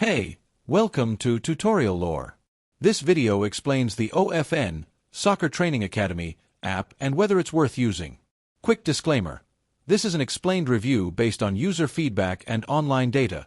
Hey, welcome to Tutorial Lore. This video explains the OFN, Soccer Training Academy, app and whether it's worth using. Quick disclaimer. This is an explained review based on user feedback and online data,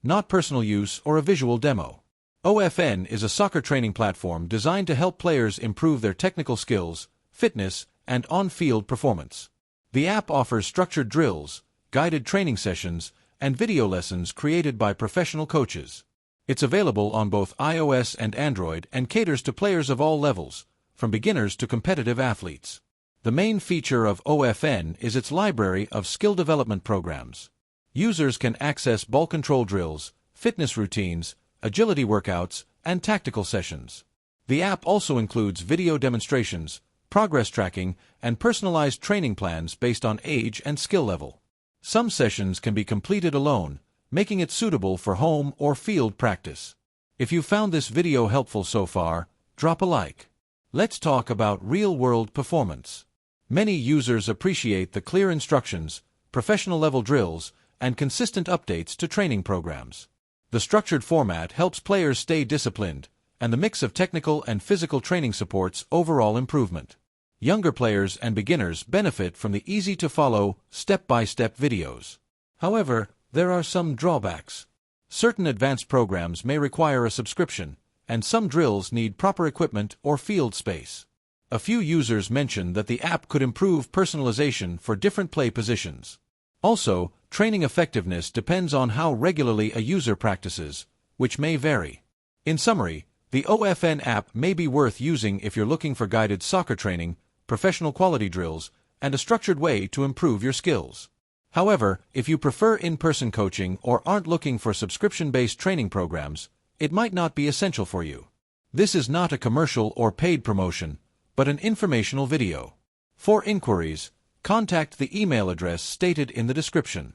not personal use or a visual demo. OFN is a soccer training platform designed to help players improve their technical skills, fitness, and on-field performance. The app offers structured drills, guided training sessions, and video lessons created by professional coaches. It's available on both iOS and Android and caters to players of all levels, from beginners to competitive athletes. The main feature of OFN is its library of skill development programs. Users can access ball control drills, fitness routines, agility workouts, and tactical sessions. The app also includes video demonstrations, progress tracking, and personalized training plans based on age and skill level. Some sessions can be completed alone, making it suitable for home or field practice. If you found this video helpful so far, drop a like. Let's talk about real-world performance. Many users appreciate the clear instructions, professional-level drills, and consistent updates to training programs. The structured format helps players stay disciplined, and the mix of technical and physical training supports overall improvement. Younger players and beginners benefit from the easy-to-follow, step-by-step videos. However, there are some drawbacks. Certain advanced programs may require a subscription, and some drills need proper equipment or field space. A few users mention that the app could improve personalization for different play positions. Also, training effectiveness depends on how regularly a user practices, which may vary. In summary, the OFN app may be worth using if you're looking for guided soccer training, professional quality drills, and a structured way to improve your skills. However, if you prefer in-person coaching or aren't looking for subscription-based training programs, it might not be essential for you. This is not a commercial or paid promotion, but an informational video. For inquiries, contact the email address stated in the description.